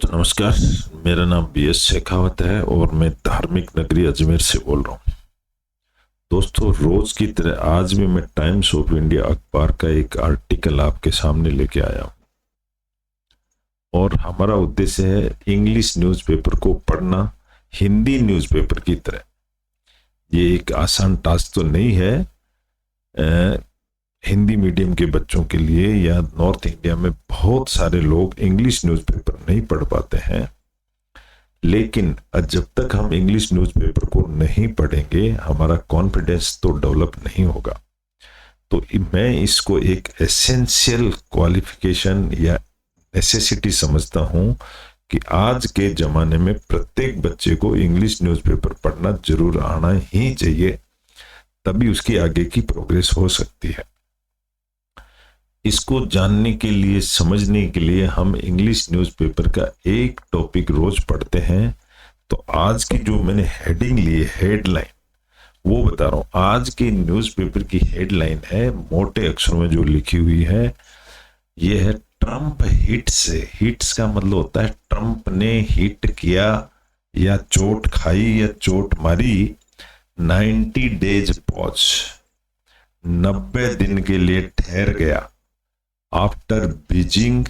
दोस्तों नमस्कार। मेरा नाम BS शेखावत है और मैं धार्मिक नगरी अजमेर से बोल रहा हूँ। दोस्तों, रोज की तरह आज भी मैं टाइम्स ऑफ इंडिया अखबार का एक आर्टिकल आपके सामने लेके आया हूँ और हमारा उद्देश्य है इंग्लिश न्यूज़पेपर को पढ़ना हिंदी न्यूज़पेपर की तरह। ये एक आसान टास्क तो नहीं है हिंदी मीडियम के बच्चों के लिए, या नॉर्थ इंडिया में बहुत सारे लोग इंग्लिश न्यूज़पेपर नहीं पढ़ पाते हैं। लेकिन जब तक हम इंग्लिश न्यूज़पेपर को नहीं पढ़ेंगे हमारा कॉन्फिडेंस तो डेवलप नहीं होगा। तो मैं इसको एक एसेंशियल क्वालिफिकेशन या नेसेसिटी समझता हूं कि आज के ज़माने में प्रत्येक बच्चे को इंग्लिश न्यूज़पेपर पढ़ना जरूर आना ही चाहिए, तभी उसकी आगे की प्रोग्रेस हो सकती है। इसको जानने के लिए, समझने के लिए हम इंग्लिश न्यूज़पेपर का एक टॉपिक रोज पढ़ते हैं। तो आज की जो मैंने हेडिंग ली है, हेडलाइन, वो बता रहा हूं। आज के न्यूज़पेपर की हेडलाइन है, मोटे अक्षरों में जो लिखी हुई है, ये है ट्रंप हिट्स। हिट्स का मतलब होता है ट्रंप ने हिट किया या चोट खाई या चोट मारी। 90 डेज पॉज, 90 दिन के लिए ठहर गया आफ्टर बीजिंग।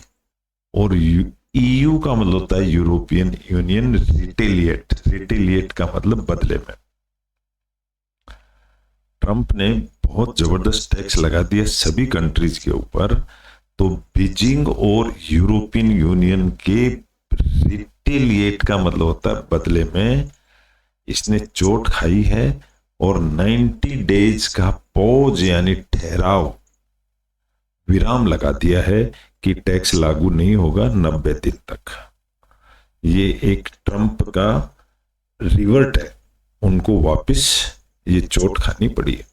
और EU का मतलब होता है यूरोपियन यूनियन रिटेलिएट। रिटेलिएट का मतलब बदले में। ट्रंप ने बहुत जबरदस्त टैक्स लगा दिया सभी कंट्रीज के ऊपर। तो बीजिंग और यूरोपियन यूनियन के रिटेलिएट का मतलब होता है बदले में। इसने चोट खाई है और 90 डेज का पॉज यानी ठहराव, विराम लगा दिया है कि टैक्स लागू नहीं होगा 90 दिन तक। ये एक ट्रंप का रिवर्ट है, उनको वापस ये चोट खानी पड़ी है।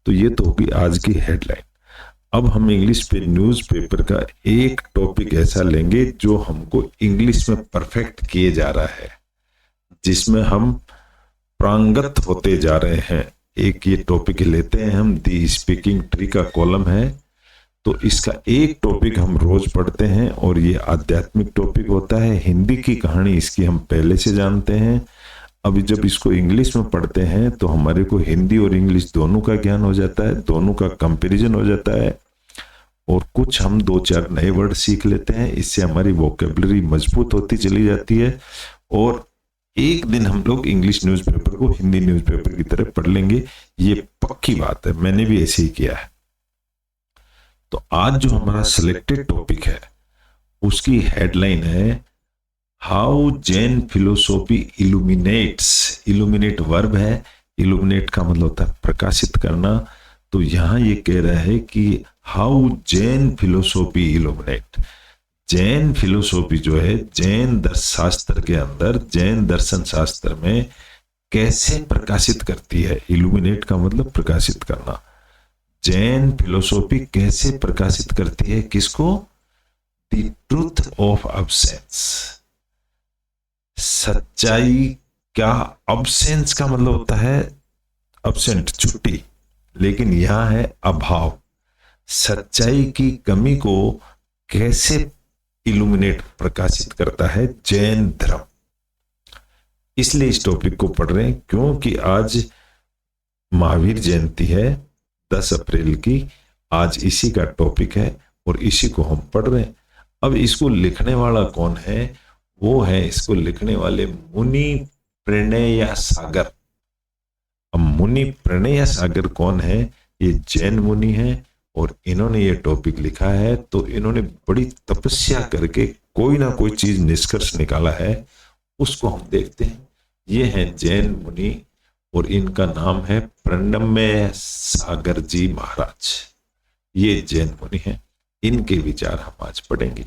तो ये तो होगी आज की हेडलाइन। अब हम इंग्लिश पे न्यूज़पेपर का एक टॉपिक ऐसा लेंगे जो हमको इंग्लिश में परफेक्ट किए जा रहा है, जिसमें हम प्रांगत होते जा रहे हैं। एक ये टॉपिक लेते हैं हम, दी स्पीकिंग ट्री का कॉलम है। तो इसका एक टॉपिक हम रोज पढ़ते हैं और ये आध्यात्मिक टॉपिक होता है। हिंदी की कहानी इसकी हम पहले से जानते हैं। अभी जब इसको इंग्लिश में पढ़ते हैं तो हमारे को हिंदी और इंग्लिश दोनों का ज्ञान हो जाता है, दोनों का कंपैरिजन हो जाता है और कुछ हम 2-4 नए वर्ड सीख लेते हैं। इससे हमारी वोकेबलरी मजबूत होती चली जाती है और एक दिन हम लोग इंग्लिश न्यूज़पेपर को हिंदी न्यूज़पेपर की तरह पढ़ लेंगे। ये पक्की बात है, मैंने भी ऐसे ही किया है। तो आज जो हमारा सिलेक्टेड टॉपिक है उसकी हेडलाइन है how Jain philosophy illuminates. Illuminate verb है, इल्यूमिनेट का मतलब होता है प्रकाशित करना। तो यहां ये कह रहा है कि how Jain philosophy illuminate. Jain philosophy जो है जैन शास्त्र के अंदर, जैन दर्शन शास्त्र में कैसे प्रकाशित करती है। इल्यूमिनेट का मतलब प्रकाशित करना। जैन फिलोसॉफी कैसे प्रकाशित करती है किसको? The truth of absence. सच्चाई का, अब्सेंस का मतलब होता है अब्सेंट, छुट्टी, लेकिन यहां है अभाव। सच्चाई की कमी को कैसे इल्यूमिनेट, प्रकाशित करता है जैन धर्म। इसलिए इस टॉपिक को पढ़ रहे हैं क्योंकि आज महावीर जयंती है 10 अप्रैल की। आज इसी का टॉपिक है और इसी को हम पढ़ रहे हैं। अब इसको लिखने वाला कौन है? वो है इसको लिखने वाले मुनि प्रणय सागर। अब मुनि प्रणय सागर कौन है? ये जैन मुनि है और इन्होंने ये टॉपिक लिखा है। तो इन्होंने बड़ी तपस्या करके कोई ना कोई चीज निष्कर्ष निकाला है, उसको हम देखते हैं। ये है जैन मुनि और इनका नाम है प्रणम्य सागर जी महाराज। ये जैन मुनि हैं। इनके विचार हम आज पढ़ेंगे।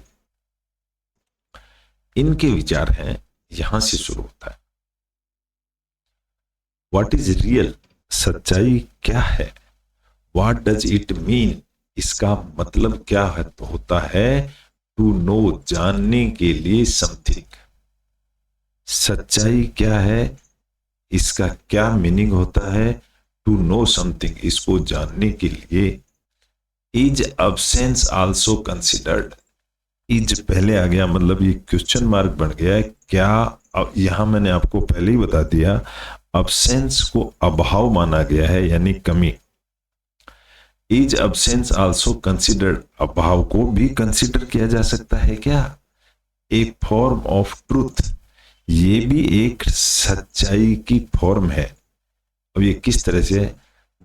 इनके विचार हैं, यहां से शुरू होता है। What is real? सच्चाई क्या है? What does it mean? इसका मतलब क्या है? तो होता है टू नो, जानने के लिए समथिंग। सच्चाई क्या है? इसका क्या मीनिंग होता है? टू नो समथिंग, इसको जानने के लिए। Is absence also considered? Is पहले आ गया, मतलब ये क्वेश्चन मार्क बन गया है क्या। अब यहां मैंने आपको पहले ही बता दिया, अब्सेंस को अभाव माना गया है यानी कमी। इज अब्सेंस आल्सो कंसिडर्ड, अभाव को भी कंसिडर किया जा सकता है क्या, ए फॉर्म ऑफ ट्रूथ, ये भी एक सच्चाई की फॉर्म है। अब ये किस तरह से,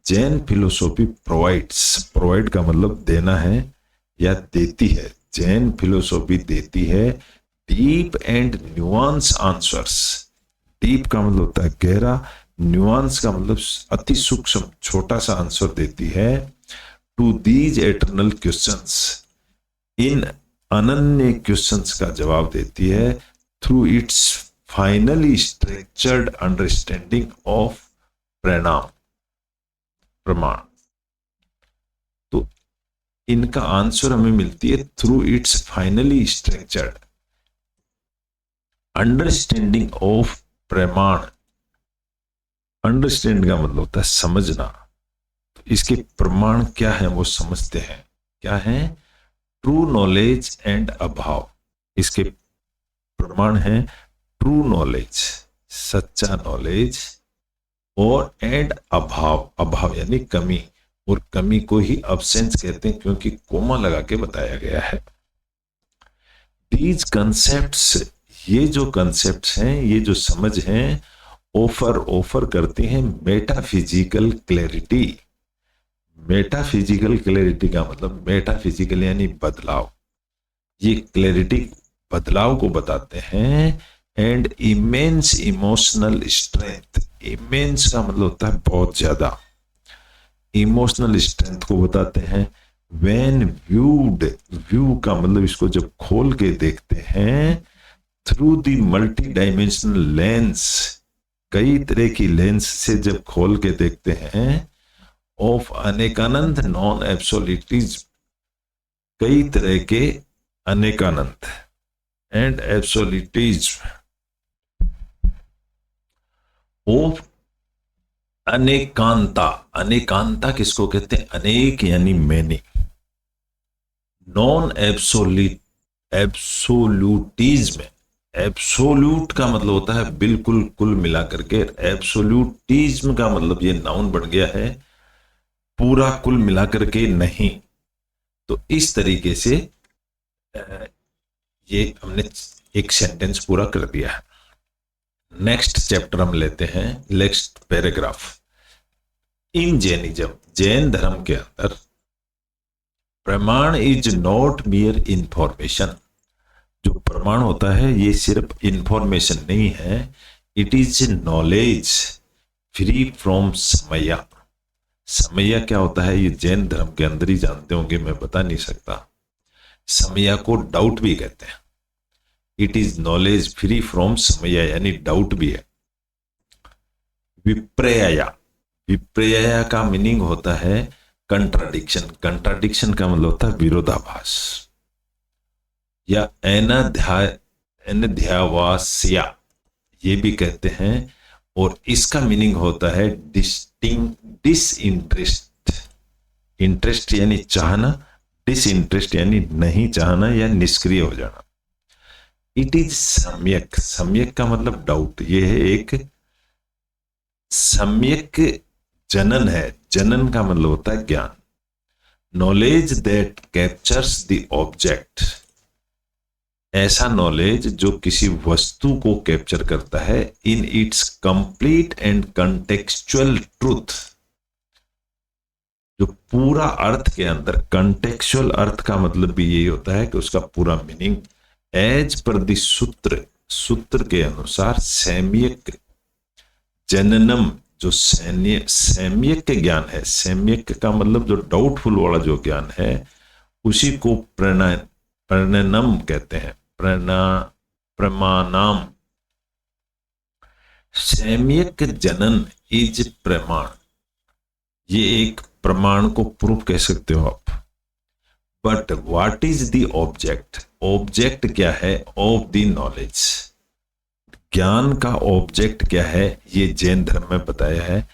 जैन फिलोसॉफी प्रोवाइड्स, प्रोवाइड का मतलब देना है या देती है, जैन फिलोसॉफी देती है deep and nuance answers. Deep का मतलब होता है गहरा, न्यूआंस का मतलब अति सूक्ष्म छोटा सा आंसर देती है टू दीज एटर्नल क्वेश्चंस, इन अनन्य क्वेश्चंस का जवाब देती है through it's finally structured understanding of प्रमाण। तो इनका आंसर हमें मिलती है through it's finally structured understanding of प्रमाण। अंडरस्टैंड का मतलब होता है समझना, तो इसके प्रमाण क्या है वो समझते हैं। क्या है, ट्रू नॉलेज एंड अभाव। इसके प्रमाण है ट्रू नॉलेज, सच्चा नॉलेज, और एंड अभाव, अभाव यानी कमी, और कमी को ही अब्सेंस कहते हैं क्योंकि कोमा लगा के बताया गया है। दीज कंसेप्ट्स, ये जो कंसेप्ट्स हैं, ये जो समझ हैं, ऑफर करते हैं मेटाफिजिकल क्लैरिटी। मेटाफिजिकल क्लैरिटी का मतलब, मेटाफिजिकल यानी बदलाव, ये क्लैरिटी बदलाव को बताते हैं। And immense emotional strength, immense का मतलब होता है बहुत ज्यादा, इमोशनल स्ट्रेंथ को बताते हैं। व्हेन व्यूड, व्यू का मतलब इसको जब खोल के देखते हैं, through the multi dimensional lens, कई तरह की लेंस से जब खोल के देखते हैं, ऑफ अनेकानंद नॉन एब्सोल्यूटिज्म, कई तरह के अनेकानंद एंड एब्सोल्यूटिज्म, ऑफ अनेकांता, अनेकांता किसको कहते हैं, अनेक यानी मैनी, नॉन एब्सोल्यूटिज्म, एब्सोल्यूट का मतलब होता है बिल्कुल कुल मिलाकर के, एब्सोल्यूटिज्म का मतलब ये नाउन बन गया है पूरा कुल मिलाकर के नहीं। तो इस तरीके से ये हमने एक सेंटेंस पूरा कर दिया है। नेक्स्ट चैप्टर हम लेते हैं, नेक्स्ट पैराग्राफ। इन जैनिज्म, जैन धर्म के अंदर प्रमाण इज नॉट मियर इंफॉर्मेशन, जो प्रमाण होता है ये सिर्फ इंफॉर्मेशन नहीं है, it is knowledge free from समया। समया क्या होता है ये जैन धर्म के अंदर ही जानते होंगे, मैं बता नहीं सकता। समया को डाउट भी कहते हैं। It is knowledge free from समया यानी डाउट भी है। विपर्या, विपर्या का मीनिंग होता है कंट्राडिक्शन, कंट्राडिक्शन का मतलब होता है विरोधाभास, या अनध्यावास्या ये भी कहते हैं। और इसका मीनिंग होता है डिसइंटरेस्ट, इंटरेस्ट यानी चाहना, डिसइंटरेस्ट यानी नहीं चाहना या निष्क्रिय हो जाना। इट इज सम्यक, सम्यक का मतलब डाउट, ये है एक सम्यक जनन है, जनन का मतलब होता है ज्ञान। Knowledge that captures the object, ऐसा नॉलेज जो किसी वस्तु को कैप्चर करता है in its complete and contextual truth, जो पूरा अर्थ के अंदर, कंटेक्चुअल अर्थ का मतलब भी यही होता है कि उसका पूरा मीनिंग एज पर द सूत्र, सूत्र के अनुसार सम्यक जननम, जो सम्यक ज्ञान है, सम्यक का मतलब जो डाउटफुल वाला जो ज्ञान है उसी को प्रणनम कहते हैं, प्रमाणम। सम्यक जनन इज प्रमाण, ये एक प्रमाण को प्रूफ कह सकते हो आप। But what is the object, object क्या है ऑफ द नॉलेज, ज्ञान का ऑब्जेक्ट क्या है ये जैन धर्म में बताया है।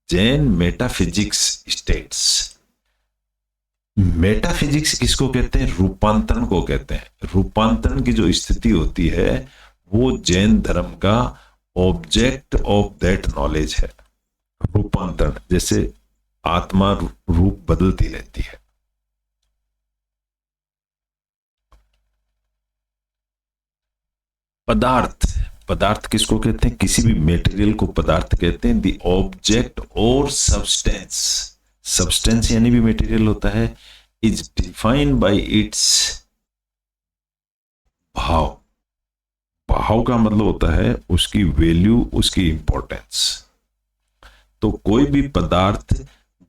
जैन मेटाफिजिक्स स्टेट्स मेटाफिजिक्स किसको कहते हैं? रूपांतरण को कहते हैं। रूपांतरण की जो स्थिति होती है वो जैन धर्म का ऑब्जेक्ट ऑफ दैट नॉलेज है। रूपांतरण, जैसे आत्मा रूप बदलती रहती है। पदार्थ, पदार्थ किसको कहते हैं? किसी भी मेटेरियल को पदार्थ कहते हैं। द ऑब्जेक्ट और सब्सटेंस, सब्सटेंस यानी भी मेटेरियल होता है, इज डिफाइंड बाय इट्स भाव। भाव का मतलब होता है उसकी वैल्यू, उसकी इंपॉर्टेंस। तो कोई भी पदार्थ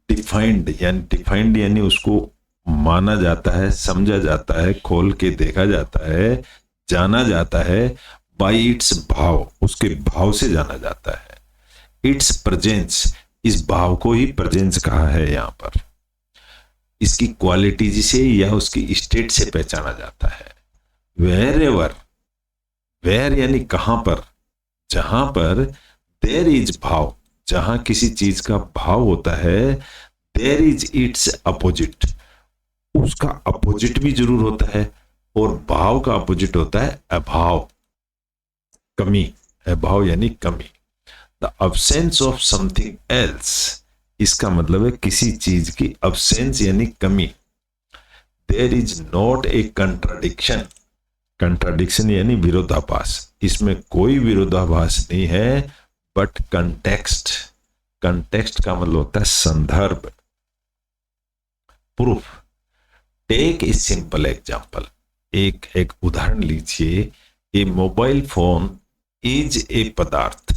डिफाइंड यानी उसको माना जाता है, समझा जाता है, खोल के देखा जाता है, जाना जाता है बाय इट्स भाव, उसके भाव से जाना जाता है। इट्स प्रेजेंस, इस भाव को ही प्रेजेंस कहा है यहां पर। इसकी क्वालिटी से या उसकी स्टेट से पहचाना जाता है। वेयर एवर, वेयर यानी कहां पर, जहां पर देयर इज भाव, जहां किसी चीज का भाव होता है, देयर इज इट्स अपोजिट, उसका अपोजिट भी जरूर होता है। और भाव का अपोजिट होता है अभाव, कमी। अभाव यानी कमी। The absence of something else, इसका मतलब है किसी चीज की अब्सेंस यानी कमी। There is not a contradiction, contradiction यानी विरोधाभास, इसमें कोई विरोधाभास नहीं है। बट कंटेक्स्ट, कंटेक्स्ट का मतलब होता है संदर्भ, proof. Take a simple example, एक उदाहरण लीजिए। A mobile phone is a पदार्थ,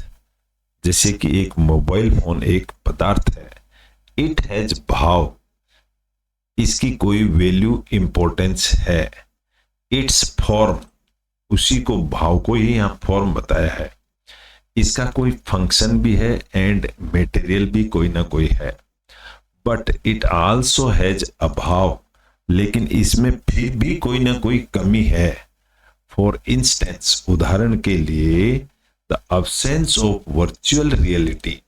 जैसे कि एक मोबाइल फोन एक पदार्थ है। इट हैज भाव, इसकी कोई वैल्यू इंपॉर्टेंस है। इट्स फॉर्म, उसी को भाव को ही यहां फॉर्म बताया है। इसका कोई फंक्शन भी है एंड मटेरियल भी कोई ना कोई है। बट इट आल्सो हैज अभाव, लेकिन इसमें फिर भी कोई ना कोई कमी है। फॉर इंस्टेंस, उदाहरण के लिए, the absence of virtual reality,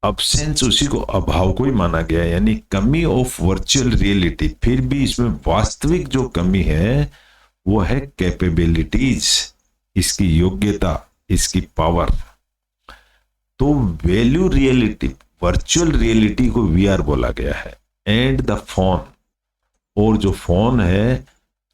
absence उसी को अभाव को ही माना गया, यानी कमी ऑफ वर्चुअल रियलिटी। फिर भी इसमें वास्तविक जो कमी है वो है कैपेबिलिटीज, इसकी योग्यता, इसकी पावर। तो वैल्यू रियलिटी, वर्चुअल रियलिटी को वीआर बोला गया है। एंड द फोन, और जो फोन है,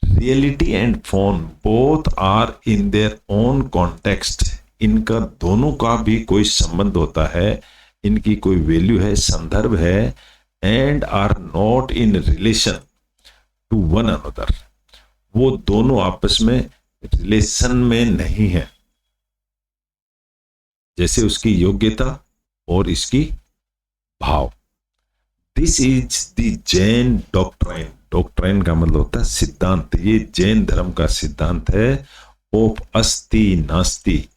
reality and phone both are in their own context, इनका दोनों का भी कोई संबंध होता है, इनकी कोई वैल्यू है, संदर्भ है। And are not in relation to one another, वो दोनों आपस में रिलेशन में नहीं है, जैसे उसकी योग्यता और इसकी भाव। This is the Jain doctrine, doctrine का मतलब होता है सिद्धांत, ये जैन धर्म का सिद्धांत है। ऑफ अस्ति नास्ति,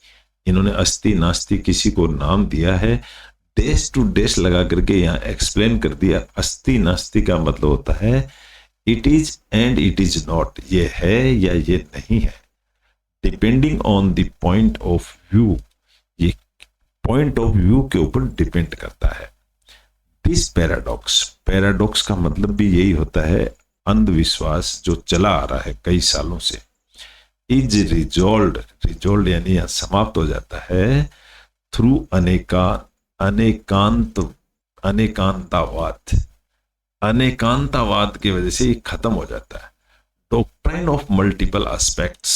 इन्होंने अस्ति नास्ति किसी को नाम दिया है, डैश टू डैश लगा करके यहां एक्सप्लेन कर दिया। अस्ति नास्ति का मतलब होता है it is and it is not, ये है या ये नहीं है, depending on the point of view, ये पॉइंट ऑफ व्यू के ऊपर डिपेंड करता है। दिस पैराडॉक्स, पैराडॉक्स का मतलब भी यही होता है अंधविश्वास जो चला आ रहा है कई सालों से। इज रिजॉल्व, रिजॉल्व यानी समाप्त हो जाता है थ्रू अनेकांतवाद, अनेकांतवाद की वजह से ये खत्म हो जाता है। Doctrine of multiple aspects,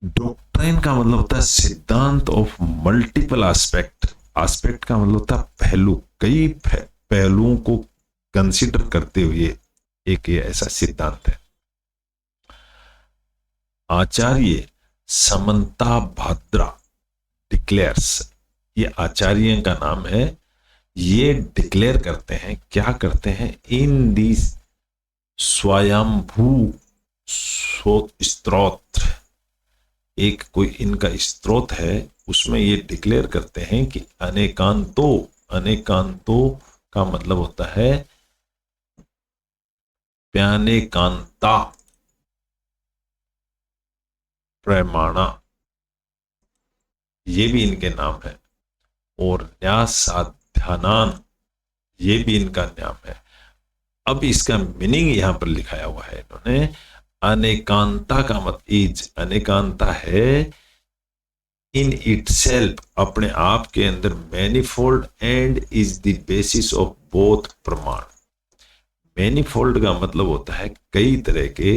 doctrine का मतलब होता है सिद्धांत ऑफ मल्टीपल एस्पेक्ट, एस्पेक्ट का मतलब होता है पहलू, कई पहलुओं को कंसीडर करते हुए एक ये ऐसा सिद्धांत है। आचार्य समंता भाद्रा डिक्लेयर्स, ये आचार्य का नाम है, ये डिक्लेयर करते हैं, क्या करते हैं, इन दी स्वयंभू स्तोत्र, एक कोई इनका स्त्रोत है, उसमें ये डिक्लेयर करते हैं कि अनेकांतो, अनेकांतो का मतलब होता है प्यानेकांता प्रमाणा, ये भी इनके नाम है। और न्यासाध्यानान ये भी इनका नाम है। अब इसका मीनिंग यहां पर लिखाया हुआ है इन्होंने, अनेकांता का मत इज, अनेकांता है इन इटसेल्फ, अपने आप के अंदर, manifold and is the basis of both प्रमाण। मैनीफोल्ड का मतलब होता है कई तरह के,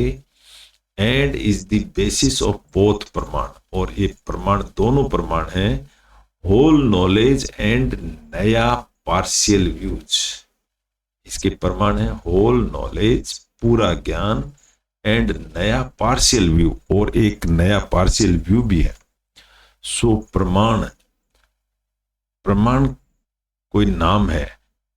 and is the basis of both प्रमाण, और ये प्रमाण दोनों प्रमाण हैं, होल नॉलेज एंड नया पार्शियल व्यूज। इसके प्रमाण है होल नॉलेज, पूरा ज्ञान, एंड नया पार्शियल व्यू, और एक नया पार्शियल व्यू भी है। सो प्रमाण, प्रमाण कोई नाम है,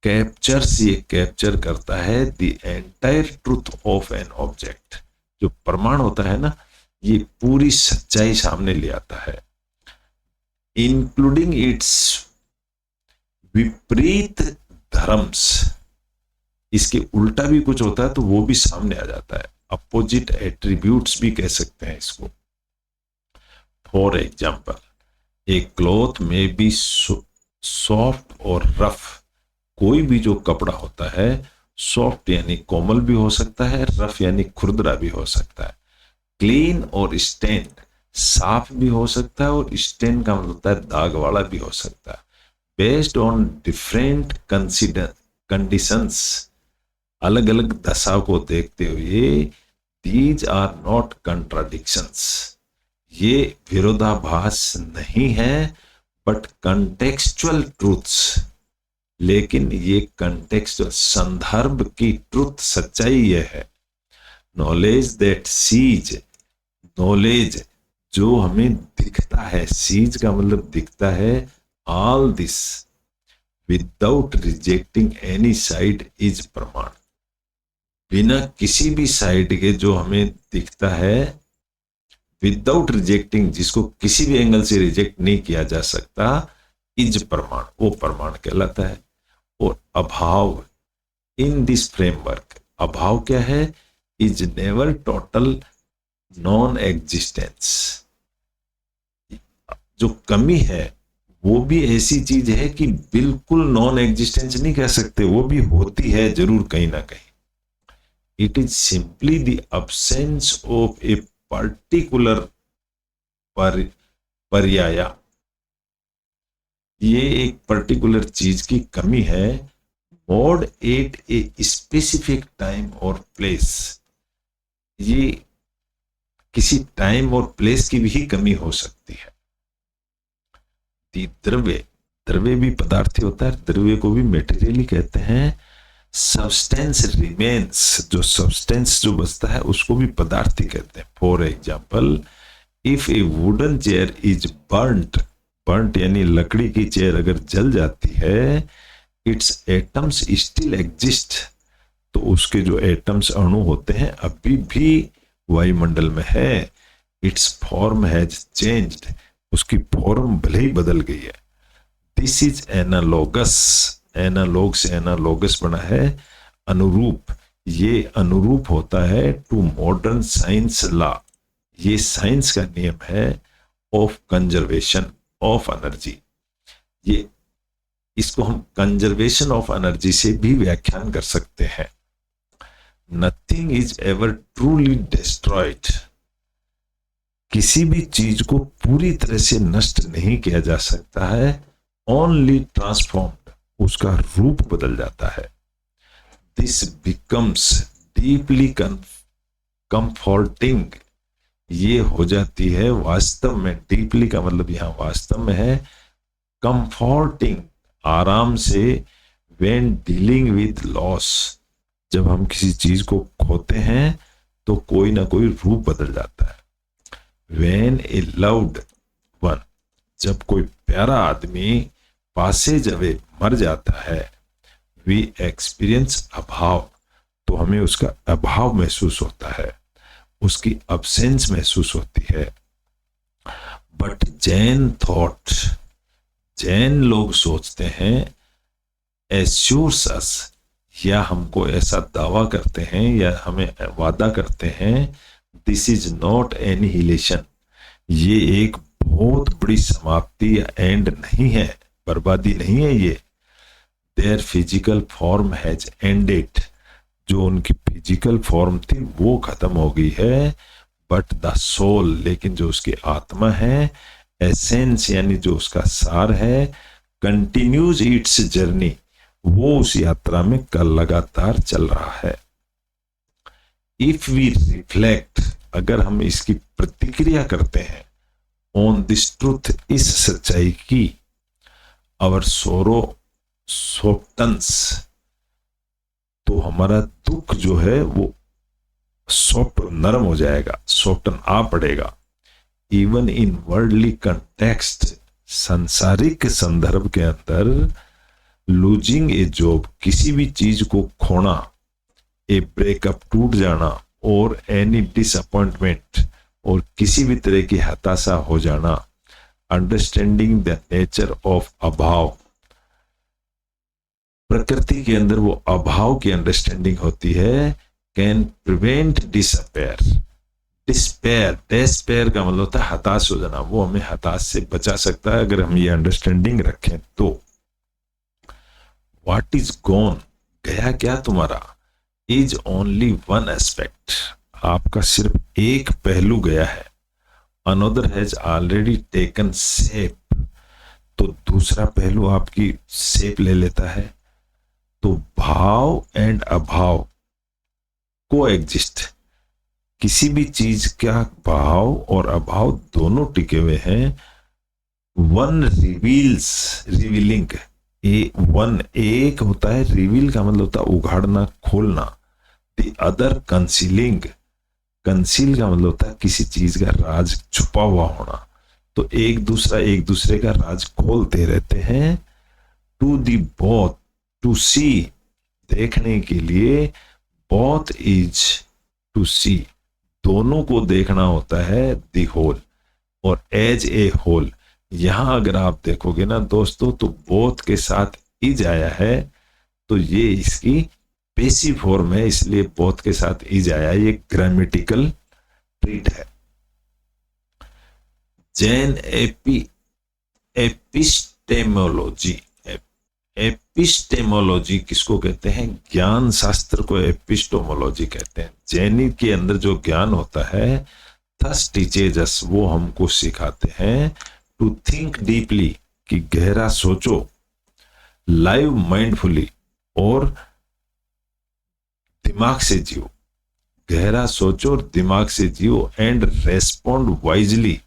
कैप्चर्स, ये कैप्चर करता है the entire truth of an object. जो प्रमाण होता है ना, ये पूरी सच्चाई सामने ले आता है, इंक्लूडिंग इट्स विपरीत धर्म्स। इसके उल्टा भी कुछ होता है तो वो भी सामने आ जाता है, अपोजिट एट्रीब्यूट्स भी कह सकते हैं इसको। फॉर एग्जाम्पल, ए क्लॉथ में बी सॉफ्ट और रफ। कोई भी जो कपड़ा होता है, सॉफ्ट यानी कोमल भी हो सकता है, रफ यानी खुरदरा भी हो सकता है। क्लीन और स्टेन, साफ भी हो सकता है, और स्टेन का मतलब होता है दाग वाला भी हो सकता है। बेस्ड ऑन डिफरेंट कंडीशंस, अलग अलग दशा को देखते हुए, दीज आर नॉट कंट्राडिक्शंस, ये विरोधाभास नहीं है, बट कंटेक्चुअल ट्रूथ्स, लेकिन ये कंटेक्चुअल, संदर्भ की ट्रूथ, सच्चाई ये है। नॉलेज दैट सीज, नॉलेज जो हमें दिखता है, सीज का मतलब दिखता है, all this without rejecting any side is प्रमाण। बिना किसी भी साइड के जो हमें दिखता है, विदाउट रिजेक्टिंग, जिसको किसी भी एंगल से रिजेक्ट नहीं किया जा सकता, इज प्रमाण, वो प्रमाण कहलाता है। और अभाव, इन दिस फ्रेमवर्क, अभाव क्या है, is never total non existence. जो कमी है वो भी ऐसी चीज है कि बिल्कुल नॉन एग्जिस्टेंस नहीं कह सकते, वो भी होती है जरूर कहीं ना कहीं। It is simply the absence of a particular पर्याय, ये एक पर्टिकुलर चीज की कमी है। Mode eight a specific time और प्लेस, ये किसी टाइम और प्लेस की भी कमी हो सकती है। द्रव्य, द्रव्य भी पदार्थी होता है, द्रव्य को भी मेटेरियली कहते हैं। सब्सटेंस रिमेन्स, जो सब्सटेंस जो बचता है उसको भी पदार्थी कहते हैं। For example, if A wooden chair is burnt, burnt यानी लकड़ी की चेयर अगर जल जाती है, इट्स एटम्स स्टिल एग्जिस्ट, तो उसके जो एटम्स अणु होते हैं अभी भी वायुमंडल में है। इट्स फॉर्म हैज चेंज्ड, उसकी फॉर्म भले ही बदल गई है। दिस इज एनालॉगस, एनालॉग से एनालॉगस बना है अनुरूप, ये अनुरूप होता है टू मॉडर्न साइंस लॉ, ये साइंस का नियम है ऑफ कंजर्वेशन ऑफ एनर्जी। ये इसको हम कंजर्वेशन ऑफ एनर्जी से भी व्याख्यान कर सकते हैं। Nothing is ever truly destroyed, किसी भी चीज को पूरी तरह से नष्ट नहीं किया जा सकता है। ओनली ट्रांसफॉर्म्ड, उसका रूप बदल जाता है। दिस बिकम्स डीपली कंफर्टिंग, ये हो जाती है वास्तव में, डीपली का मतलब यहां वास्तव में है, कंफर्टिंग, आराम से, व्हेन डीलिंग विद लॉस, जब हम किसी चीज को खोते हैं तो कोई ना कोई रूप बदल जाता है। व्हेन ए लव्ड वन, जब कोई प्यारा आदमी पासे जबे मर जाता है, वी एक्सपीरियंस अभाव, तो हमें उसका अभाव महसूस होता है, उसकी अब्सेंस महसूस होती है। बट जैन थॉट, जैन लोग सोचते हैं, एश्योर्स अस, या हमको ऐसा दावा करते हैं या हमें वादा करते हैं, दिस इज नॉट एनिहिलेशन, ये एक बहुत बड़ी समाप्ति या एंड नहीं है, बर्बादी नहीं है ये। Their physical form has ended, जो उनकी फिजिकल फॉर्म थी वो खत्म हो गई है, बट द सोल, लेकिन जो उसकी आत्मा है, एसेंस यानी जो उसका सार है, कंटिन्यूज इट्स जर्नी, वो उस यात्रा में कल लगातार चल रहा है। इफ वी रिफ्लेक्ट, अगर हम इसकी प्रतिक्रिया करते हैं, ऑन दिस ट्रूथ, इस सच्चाई की, आवर सोरो सॉफ्टन्स, तो हमारा दुख जो है वो सॉफ्ट नरम हो जाएगा, सॉफ्टन आ पड़ेगा। इवन इन वर्ल्डली कंटेक्स्ट, सांसारिक संदर्भ के अंदर, लूजिंग ए जॉब, किसी भी चीज को खोना, ए ब्रेकअप, टूट जाना, और एनी डिसअपॉइंटमेंट, और किसी भी तरह की हताशा हो जाना, अंडरस्टैंडिंग द नेचर ऑफ अभाव, प्रकृति के अंदर वो अभाव की अंडरस्टैंडिंग होती है, can prevent disappear, despair, despair का मतलब होता है हताश हो जाना, वो हमें हताश से बचा सकता है अगर हम ये अंडरस्टैंडिंग रखें तो। व्हाट इज गॉन, गया क्या तुम्हारा, इज ओनली वन एस्पेक्ट, आपका सिर्फ एक पहलू गया है, another has already taken shape, तो दूसरा पहलू आपकी शेप ले लेता है। तो भाव एंड अभाव को एग्जिस्ट, किसी भी चीज का भाव और अभाव दोनों टिके हुए हैं। वन रिवील्स, रिवीलिंग, वन एक होता है, रिवील का मतलब होता है उघाड़ना, खोलना। द अदर कंसीलिंग, कंसील का मतलब होता है किसी चीज का राज छुपा हुआ होना। तो एक दूसरे का राज खोलते रहते हैं। टू दी बोथ, टू सी, देखने के लिए, बोथ इज टू सी, दोनों को देखना होता है, दी होल और एज ए होल। यहां अगर आप देखोगे ना दोस्तों, तो बोथ के साथ इज आया है, तो ये इसकी पेसिव फॉर्म है, इसलिए बोथ के साथ इज आया, ये ग्रामेटिकल ट्रीट है। जैन एपिस्टेमोलॉजी, एपिस्टेमोलॉजी किसको कहते हैं, ज्ञान शास्त्र को एपिस्टेमोलॉजी कहते हैं। जैनी के अंदर जो ज्ञान होता है, थस टीचेज अस, वो हमको सिखाते हैं, टू थिंक डीपली, कि गहरा सोचो, लाइव माइंडफुली, और दिमाग से जियो, गहरा सोचो और दिमाग से जियो, एंड रेस्पॉन्ड वाइजली,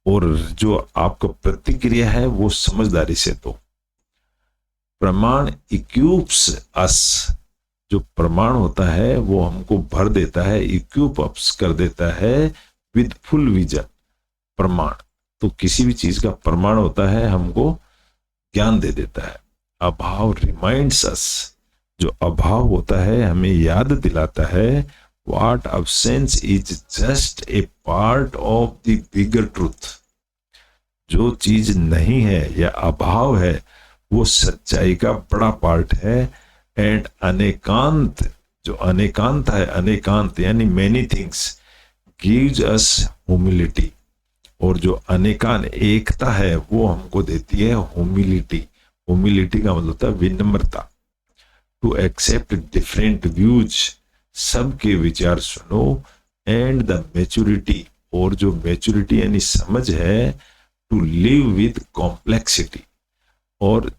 और जो आपका प्रतिक्रिया है वो समझदारी से दो। प्रमाण इक्यूप्स अस, जो प्रमाण होता है वो हमको भर देता है, इक्यूप अप्स कर देता है विद फुल विजन। प्रमाण तो किसी भी चीज का प्रमाण होता है, हमको ज्ञान दे देता है। अभाव रिमाइंड्स अस, जो अभाव होता है हमें याद दिलाता है, what absence is just a part of the bigger truth, जो चीज नहीं है या अभाव है वो सच्चाई का बड़ा पार्ट है। एंड अनेकांत, जो अनेकांत है, अनेकांत यानी many things, gives us humility, और जो अनेकान एकता है वो हमको देती है ह्यूमिलिटी। ह्यूमिलिटी का मतलब होता है विनम्रता। टू एक्सेप्ट डिफरेंट व्यूज, सबके विचार सुनो। एंड द मैच्योरिटी, और जो मैच्योरिटी यानी समझ है, टू लिव विद कॉम्प्लेक्सिटी। और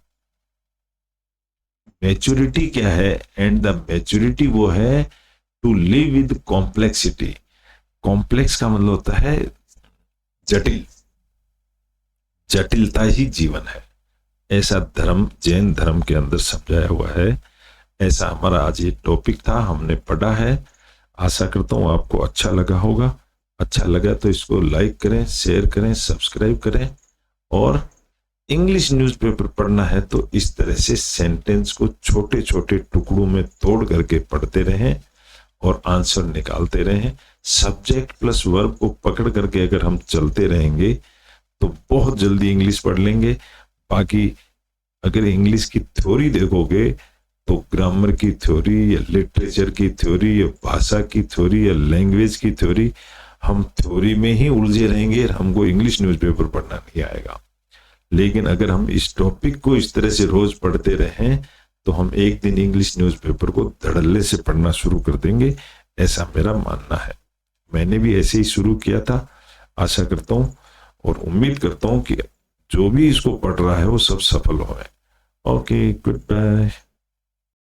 मैच्योरिटी क्या है, एंड द मैच्योरिटी वो है to live with complexity. Complex का मतलब होता है जटिल, जटिलता ही जीवन है, ऐसा धर्म, जैन धर्म के अंदर समझाया हुआ है। ऐसा हमारा आज ये टॉपिक था, हमने पढ़ा है। आशा करता हूँ आपको अच्छा लगा होगा। अच्छा लगा तो इसको लाइक करें, शेयर करें, सब्सक्राइब करें। और इंग्लिश न्यूज़पेपर पढ़ना है तो इस तरह से सेंटेंस को छोटे छोटे टुकड़ों में तोड़ करके पढ़ते रहें और आंसर निकालते रहें। सब्जेक्ट प्लस वर्ब को पकड़ करके अगर हम चलते रहेंगे तो बहुत जल्दी इंग्लिश पढ़ लेंगे। बाकी अगर इंग्लिश की थ्योरी देखोगे तो ग्रामर की थ्योरी या लिटरेचर की थ्योरी या भाषा की थ्योरी या लैंग्वेज की थ्योरी, हम थ्योरी में ही उलझे रहेंगे और हमको इंग्लिश न्यूज़पेपर पढ़ना नहीं आएगा। लेकिन अगर हम इस टॉपिक को इस तरह से रोज पढ़ते रहें तो हम एक दिन इंग्लिश न्यूज़पेपर को धड़ल्ले से पढ़ना शुरू कर देंगे, ऐसा मेरा मानना है। मैंने भी ऐसे ही शुरू किया था। आशा करता हूँ और उम्मीद करता हूँ कि जो भी इसको पढ़ रहा है वो सब सफल हो। Okay, good bye.